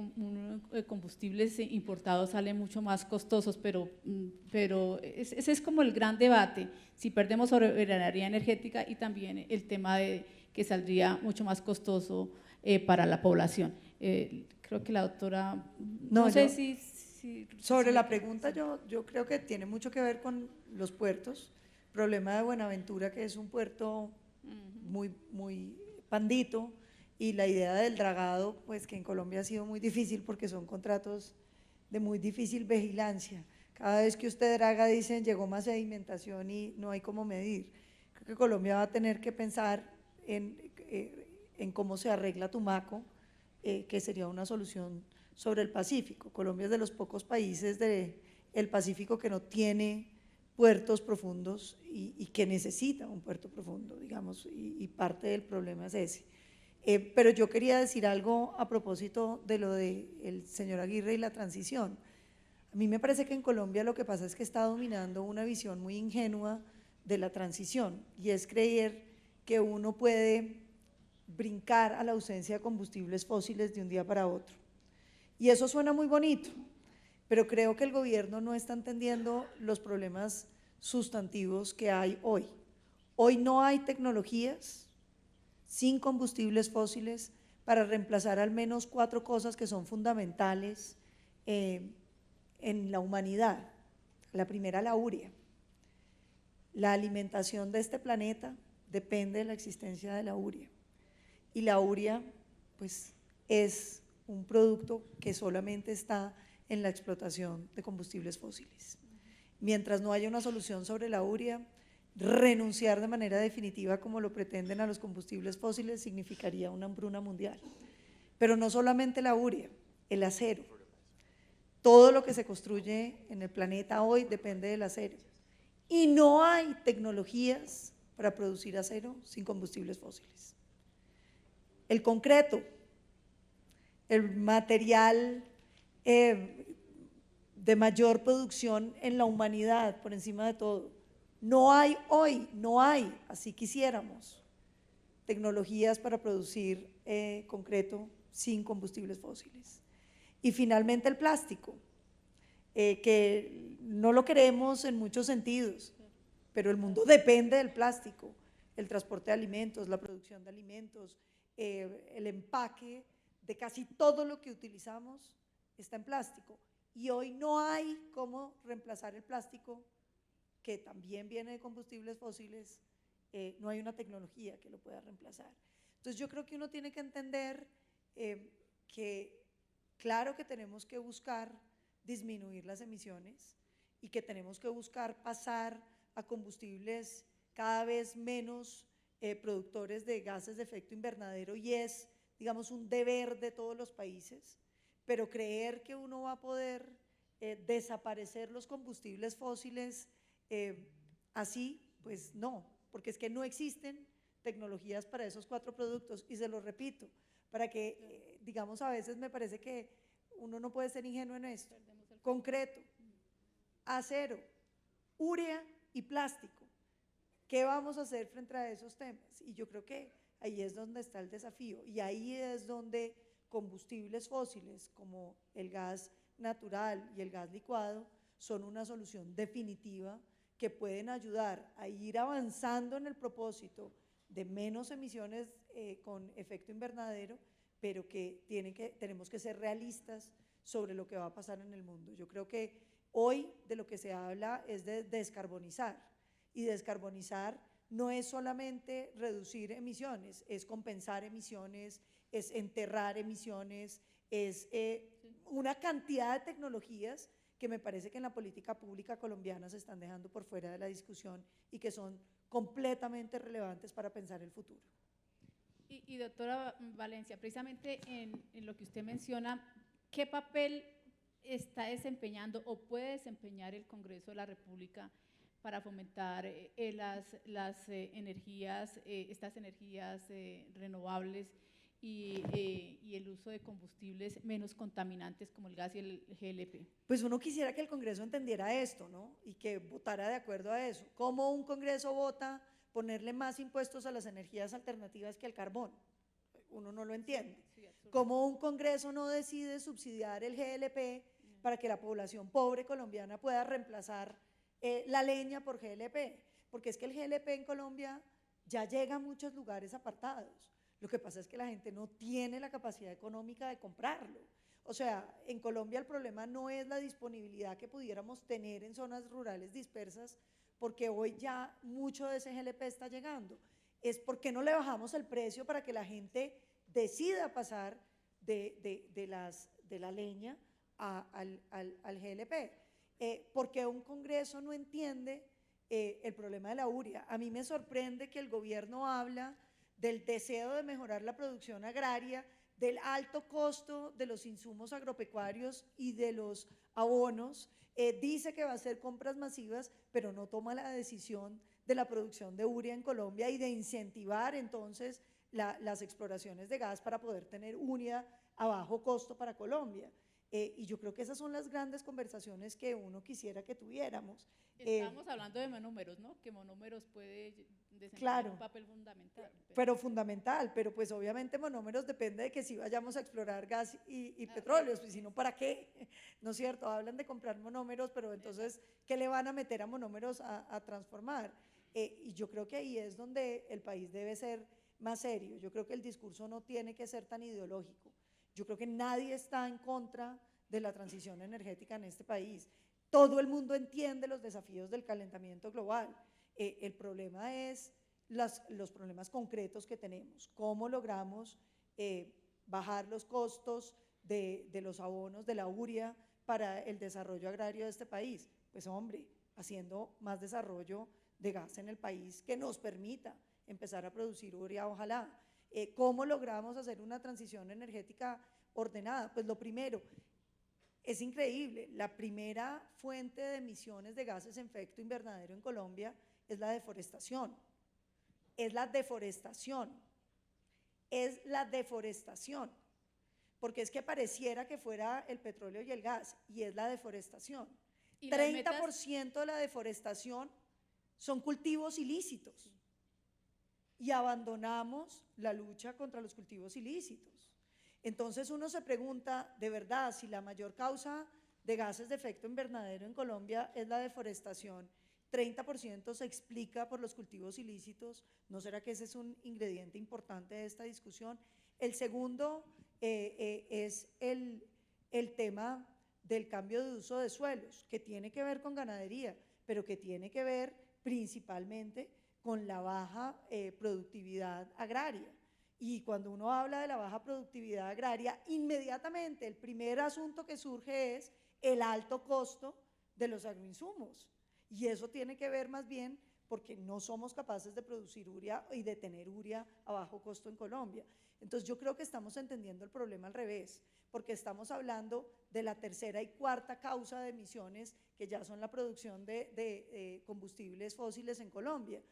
combustibles importados salen mucho más costosos, pero ese es como el gran debate, si perdemos soberanía energética, y también el tema de que saldría mucho más costoso para la población. Creo que la doctora, no sé si sobre la pregunta, yo creo que tiene mucho que ver con los puertos. El problema de Buenaventura, que es un puerto muy pandito, y la idea del dragado, pues que en Colombia ha sido muy difícil porque son contratos de muy difícil vigilancia. Cada vez que usted draga dicen llegó más sedimentación y no hay cómo medir. Creo que Colombia va a tener que pensar en cómo se arregla Tumaco, que sería una solución sobre el Pacífico. Colombia es de los pocos países del Pacífico que no tiene puertos profundos y que necesita un puerto profundo, digamos, y parte del problema es ese. Pero yo quería decir algo a propósito de lo del señor Aguirre y la transición. A mí me parece que en Colombia lo que pasa es que está dominando una visión muy ingenua de la transición, y es creer que uno puede brincar a la ausencia de combustibles fósiles de un día para otro. Y eso suena muy bonito, pero creo que el gobierno no está entendiendo los problemas sustantivos que hay hoy. Hoy no hay tecnologías sin combustibles fósiles para reemplazar al menos 4 cosas que son fundamentales en la humanidad. La primera, la urea. La alimentación de este planeta depende de la existencia de la urea, y la urea pues es un producto que solamente está en la explotación de combustibles fósiles. Mientras no haya una solución sobre la urea, renunciar de manera definitiva, como lo pretenden, a los combustibles fósiles significaría una hambruna mundial. Pero no solamente la urea, el acero. Todo lo que se construye en el planeta hoy depende del acero, y no hay tecnologías para producir acero sin combustibles fósiles. El concreto, el material de mayor producción en la humanidad, por encima de todo. No hay hoy, así quisiéramos, tecnologías para producir concreto sin combustibles fósiles. Y finalmente el plástico, que no lo queremos en muchos sentidos, pero el mundo depende del plástico, el transporte de alimentos, la producción de alimentos, el empaque de casi todo lo que utilizamos está en plástico. Y hoy no hay cómo reemplazar el plástico, que también viene de combustibles fósiles, no hay una tecnología que lo pueda reemplazar. Entonces yo creo que uno tiene que entender que claro que tenemos que buscar disminuir las emisiones y que tenemos que buscar pasar a combustibles cada vez menos productores de gases de efecto invernadero, y es, digamos, un deber de todos los países, pero creer que uno va a poder desaparecer los combustibles fósiles así, pues no, porque es que no existen tecnologías para esos 4 productos, y se los repito, para que, digamos, a veces me parece que uno no puede ser ingenuo en esto. Concreto, acero, urea y plástico. ¿Qué vamos a hacer frente a esos temas? Y yo creo que ahí es donde está el desafío, y ahí es donde combustibles fósiles como el gas natural y el gas licuado son una solución definitiva que pueden ayudar a ir avanzando en el propósito de menos emisiones con efecto invernadero, pero que tenemos que ser realistas sobre lo que va a pasar en el mundo. Yo creo que hoy de lo que se habla es de descarbonizar, y descarbonizar no es solamente reducir emisiones, es compensar emisiones, es enterrar emisiones, es una cantidad de tecnologías que me parece que en la política pública colombiana se están dejando por fuera de la discusión y que son completamente relevantes para pensar el futuro. Y doctora Valencia, precisamente en lo que usted menciona, ¿qué papel está desempeñando o puede desempeñar el Congreso de la República para fomentar las energías, estas energías renovables y el uso de combustibles menos contaminantes como el gas y el GLP? Pues uno quisiera que el Congreso entendiera esto, ¿no? Y que votara de acuerdo a eso. ¿Cómo un Congreso vota ponerle más impuestos a las energías alternativas que al carbón? Uno no lo entiende. ¿Cómo un Congreso no decide subsidiar el GLP para que la población pobre colombiana pueda reemplazar la leña por GLP? Porque es que el GLP en Colombia ya llega a muchos lugares apartados. Lo que pasa es que la gente no tiene la capacidad económica de comprarlo. O sea, en Colombia el problema no es la disponibilidad que pudiéramos tener en zonas rurales dispersas, porque hoy ya mucho de ese GLP está llegando. Es porque no le bajamos el precio para que la gente decida pasar de la leña al GLP. Porque un Congreso no entiende el problema de la urea. A mí me sorprende que el gobierno habla del deseo de mejorar la producción agraria, del alto costo de los insumos agropecuarios y de los abonos, dice que va a hacer compras masivas, pero no toma la decisión de la producción de urea en Colombia y de incentivar entonces las exploraciones de gas para poder tener urea a bajo costo para Colombia. Y yo creo que esas son las grandes conversaciones que uno quisiera que tuviéramos. Estamos hablando de monómeros, ¿no? Que monómeros puede desempeñar claro, un papel fundamental. Pero fundamental, pero pues obviamente monómeros depende de que si vayamos a explorar gas y petróleos, pues si no, ¿para qué? ¿No es cierto? Hablan de comprar monómeros, pero entonces, ¿qué le van a meter a monómeros a transformar? Y yo creo que ahí es donde el país debe ser más serio. Yo creo que el discurso no tiene que ser tan ideológico. Yo creo que nadie está en contra de la transición energética en este país. Todo el mundo entiende los desafíos del calentamiento global. El problema es los problemas concretos que tenemos. ¿Cómo logramos bajar los costos de los abonos, de la urea para el desarrollo agrario de este país? Pues hombre, haciendo más desarrollo de gas en el país que nos permita empezar a producir urea, ojalá. ¿Cómo logramos hacer una transición energética ordenada? Pues lo primero, es increíble, la primera fuente de emisiones de gases de efecto invernadero en Colombia es la deforestación. Es la deforestación. Es la deforestación. Porque es que pareciera que fuera el petróleo y el gas, y es la deforestación. 30% de la deforestación son cultivos ilícitos. Y abandonamos la lucha contra los cultivos ilícitos. Entonces uno se pregunta, de verdad, si la mayor causa de gases de efecto invernadero en Colombia es la deforestación, 30% se explica por los cultivos ilícitos, ¿no será que ese es un ingrediente importante de esta discusión? El segundo es el tema del cambio de uso de suelos, que tiene que ver con ganadería, pero que tiene que ver principalmente con la baja productividad agraria. Y cuando uno habla de la baja productividad agraria, inmediatamente el primer asunto que surge es el alto costo de los agroinsumos. Y eso tiene que ver más bien porque no somos capaces de producir urea y de tener urea a bajo costo en Colombia. Entonces yo creo que estamos entendiendo el problema al revés, porque estamos hablando de la tercera y cuarta causa de emisiones, que ya son la producción de combustibles fósiles en Colombia,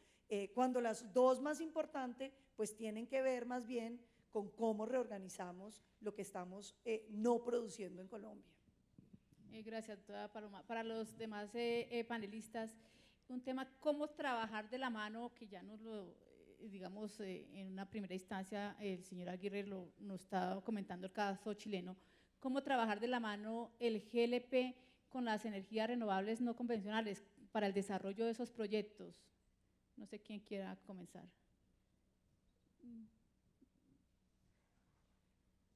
cuando las dos más importantes pues tienen que ver más bien con cómo reorganizamos lo que estamos no produciendo en Colombia. Gracias, doctora Paloma. Para los demás panelistas, un tema, cómo trabajar de la mano, que ya nos lo, digamos, en una primera instancia, el señor Aguirre nos estaba comentando el caso chileno, cómo trabajar de la mano el GLP con las energías renovables no convencionales para el desarrollo de esos proyectos. No sé quién quiera comenzar.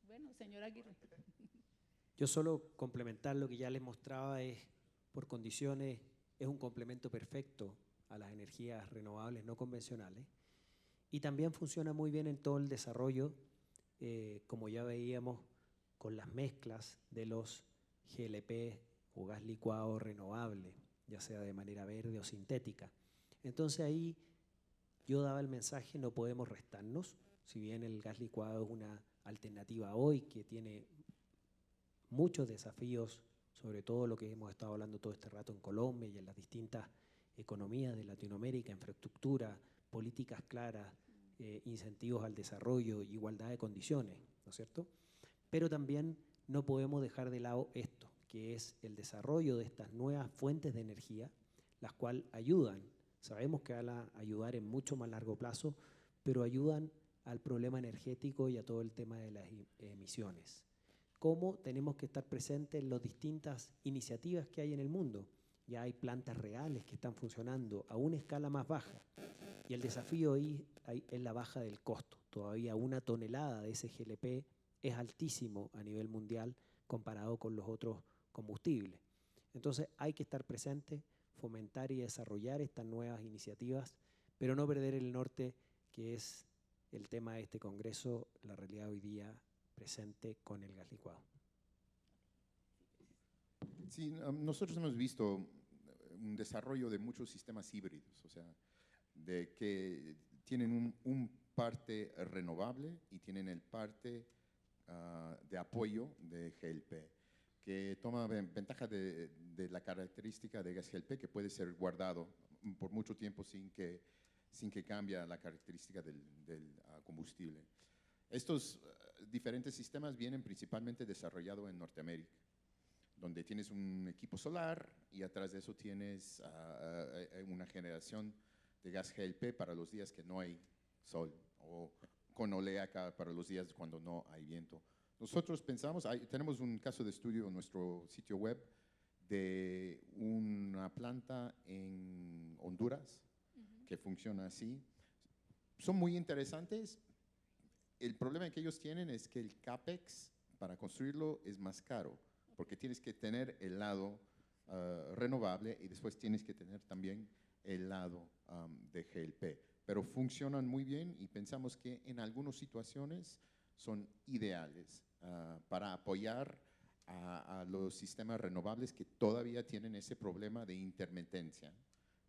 Bueno, señor Aguirre. Yo solo complementar lo que ya les mostraba es, por condiciones, es un complemento perfecto a las energías renovables no convencionales y también funciona muy bien en todo el desarrollo, como ya veíamos, con las mezclas de los GLP o gas licuado renovable, ya sea de manera verde o sintética. Entonces ahí yo daba el mensaje, no podemos restarnos, si bien el gas licuado es una alternativa hoy que tiene muchos desafíos, sobre todo lo que hemos estado hablando todo este rato en Colombia y en las distintas economías de Latinoamérica, infraestructura, políticas claras, incentivos al desarrollo, igualdad de condiciones, ¿no es cierto? Pero también no podemos dejar de lado esto, que es el desarrollo de estas nuevas fuentes de energía, las cuales ayudan, sabemos que van a ayudar en mucho más largo plazo, pero ayudan al problema energético y a todo el tema de las emisiones. Cómo tenemos que estar presentes en las distintas iniciativas que hay en el mundo. Ya hay plantas reales que están funcionando a una escala más baja y el desafío ahí es la baja del costo. Todavía 1 tonelada de ese GLP es altísimo a nivel mundial comparado con los otros combustibles. Entonces hay que estar presente, fomentar y desarrollar estas nuevas iniciativas, pero no perder el norte, que es el tema de este congreso, la realidad hoy día presente con el gas licuado. Sí, nosotros hemos visto un desarrollo de muchos sistemas híbridos, o sea, de que tienen un parte renovable y tienen el parte de apoyo de GLP, que toma ventaja de la característica de gas GLP, que puede ser guardado por mucho tiempo sin que cambie la característica del combustible. Estos diferentes sistemas vienen principalmente desarrollados en Norteamérica, donde tienes un equipo solar y atrás de eso tienes una generación de gas GLP para los días que no hay sol o con oleaca para los días cuando no hay viento. Nosotros pensamos, tenemos un caso de estudio en nuestro sitio web de una planta en Honduras que funciona así. Son muy interesantes. El problema que ellos tienen es que el CAPEX para construirlo es más caro, porque tienes que tener el lado renovable y después tienes que tener también el lado de GLP. Pero funcionan muy bien y pensamos que en algunas situaciones son ideales para apoyar a los sistemas renovables que todavía tienen ese problema de intermitencia,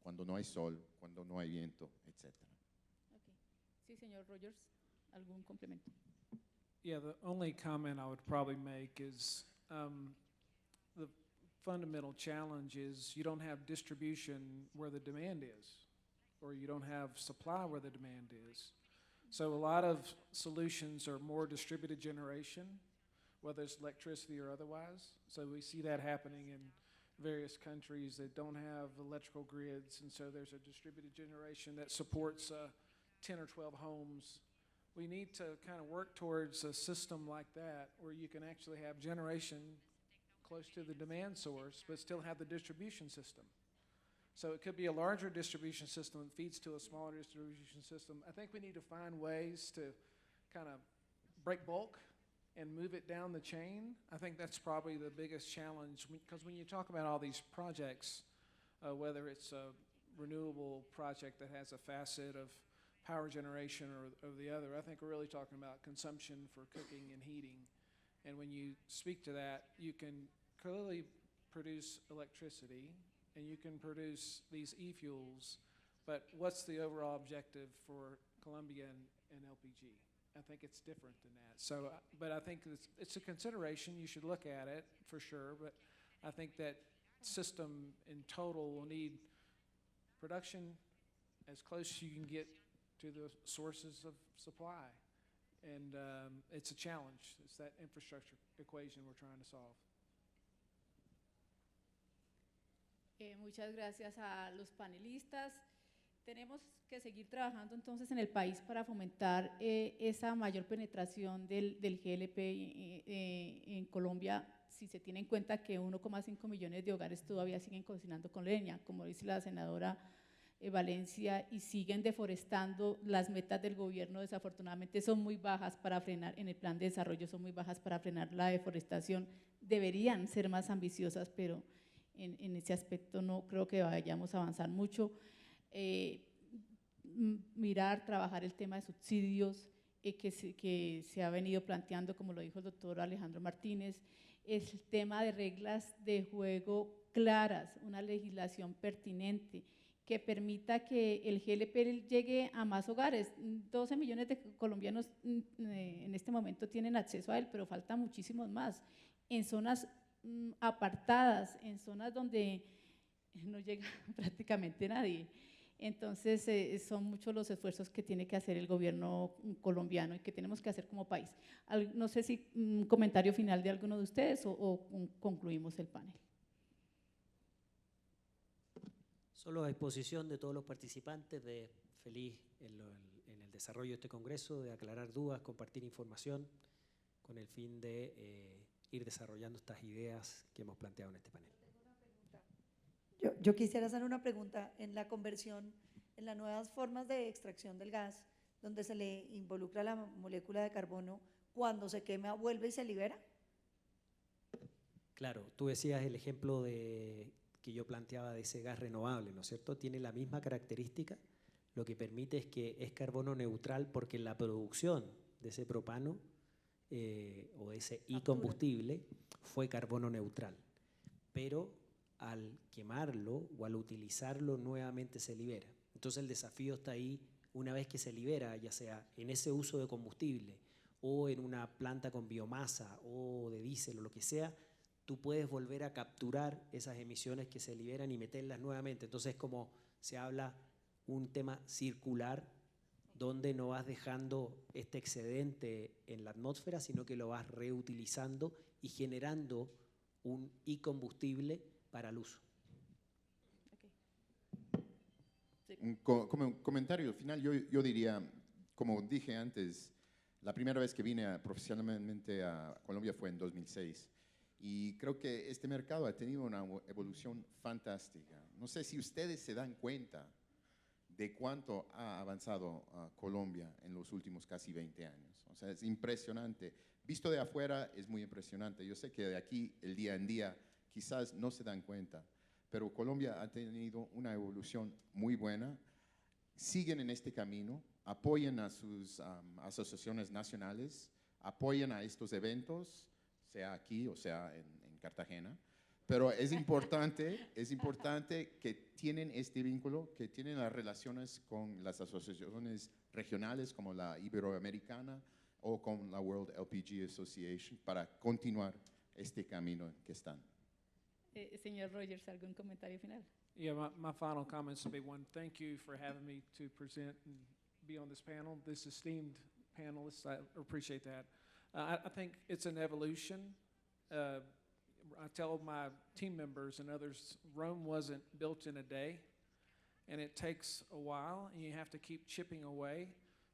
cuando no hay sol, cuando no hay viento, etc. Okay. Sí, señor Rogers. ¿Algún complemento? Yeah, the only comment I would probably make is the fundamental challenge is you don't have distribution where the demand is, or you don't have supply where the demand is. So a lot of solutions are more distributed generation, whether it's electricity or otherwise. So we see that happening in various countries that don't have electrical grids, and so there's a distributed generation that supports 10 or 12 homes. We need to kind of work towards a system like that where you can actually have generation close to the demand source, but still have the distribution system. So it could be a larger distribution system that feeds to a smaller distribution system. I think we need to find ways to kind of break bulk and move it down the chain, I think that's probably the biggest challenge. Because when you talk about all these projects, whether it's a renewable project that has a facet of power generation or the other, I think we're really talking about consumption for cooking and heating. And when you speak to that, you can clearly produce electricity and you can produce these e-fuels, but what's the overall objective for Colombia and LPG? I think it's different than that. So, but I think it's a consideration. You should look at it for sure, but I think that system in total will need production as close as you can get to the sources of supply. And it's a challenge. It's that infrastructure equation we're trying to solve. Muchas gracias a los panelistas. Tenemos que seguir trabajando entonces en el país para fomentar esa mayor penetración del GLP en Colombia, si se tiene en cuenta que 1,5 millones de hogares todavía siguen cocinando con leña, como dice la senadora Valencia, y siguen deforestando. Las metas del gobierno desafortunadamente son muy bajas para frenar, en el plan de desarrollo son muy bajas para frenar la deforestación, deberían ser más ambiciosas, pero en ese aspecto no creo que vayamos a avanzar mucho. Mirar, trabajar el tema de subsidios que se ha venido planteando, como lo dijo el doctor Alejandro Martínez, el tema de reglas de juego claras, una legislación pertinente que permita que el GLP llegue a más hogares. 12 millones de colombianos en este momento tienen acceso a él, pero falta muchísimos más, en zonas apartadas, en zonas donde no llega prácticamente nadie. Entonces, son muchos los esfuerzos que tiene que hacer el gobierno colombiano y que tenemos que hacer como país. No sé si un comentario final de alguno de ustedes o concluimos el panel. Solo a disposición de todos los participantes, feliz en el desarrollo de este congreso, de aclarar dudas, compartir información, con el fin de ir desarrollando estas ideas que hemos planteado en este panel. Yo quisiera hacer una pregunta. En la conversión, en las nuevas formas de extracción del gas, donde se le involucra la molécula de carbono, cuando se quema, ¿vuelve y se libera? Claro, tú decías el ejemplo que yo planteaba de ese gas renovable, ¿no es cierto? Tiene la misma característica, lo que permite es que es carbono neutral porque la producción de ese propano o de ese e-combustible fue carbono neutral, pero al quemarlo o al utilizarlo nuevamente se libera. Entonces el desafío está ahí, una vez que se libera, ya sea en ese uso de combustible o en una planta con biomasa o de diésel o lo que sea, tú puedes volver a capturar esas emisiones que se liberan y meterlas nuevamente. Entonces, como se habla, un tema circular, donde no vas dejando este excedente en la atmósfera, sino que lo vas reutilizando y generando un e-combustible para el uso. Okay. Sí. Como un comentario final, yo diría, como dije antes, la primera vez que vine profesionalmente a Colombia fue en 2006. Y creo que este mercado ha tenido una evolución fantástica. No sé si ustedes se dan cuenta de cuánto ha avanzado Colombia en los últimos casi 20 años. O sea, es impresionante. Visto de afuera es muy impresionante. Yo sé que de aquí, el día en día, quizás no se dan cuenta, pero Colombia ha tenido una evolución muy buena. Siguen en este camino, apoyan a sus asociaciones nacionales, apoyan a estos eventos, sea aquí o sea en Cartagena, pero es importante que tienen este vínculo, que tienen las relaciones con las asociaciones regionales como la Iberoamericana o con la World LPG Association para continuar este camino en que están. Señor Rogers, ¿algún comentario final? Yeah, my final comments will be one, thank you for having me to present and be on this panel. This esteemed panelists, I appreciate that. I think it's an evolution. I tell my team members and others, Rome wasn't built in a day, and it takes a while, and you have to keep chipping away,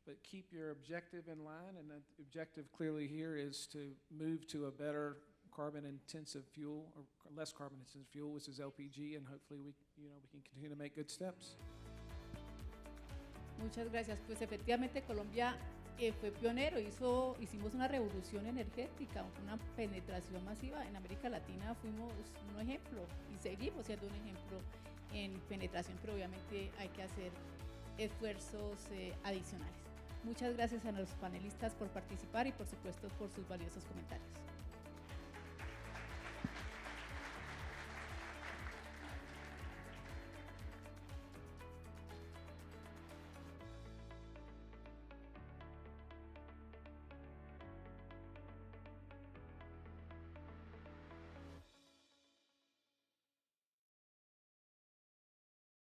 but keep your objective in line, and the objective clearly here is to move to a better carbon-intensive fuel, or less carbon-intensive fuel, which is LPG, and hopefully we can continue to make good steps. Muchas gracias. Pues efectivamente Colombia fue pionero, hicimos una revolución energética, una penetración masiva. En América Latina fuimos un ejemplo y seguimos siendo un ejemplo en penetración, pero obviamente hay que hacer esfuerzos adicionales. Muchas gracias a los panelistas por participar y por supuesto por sus valiosos comentarios.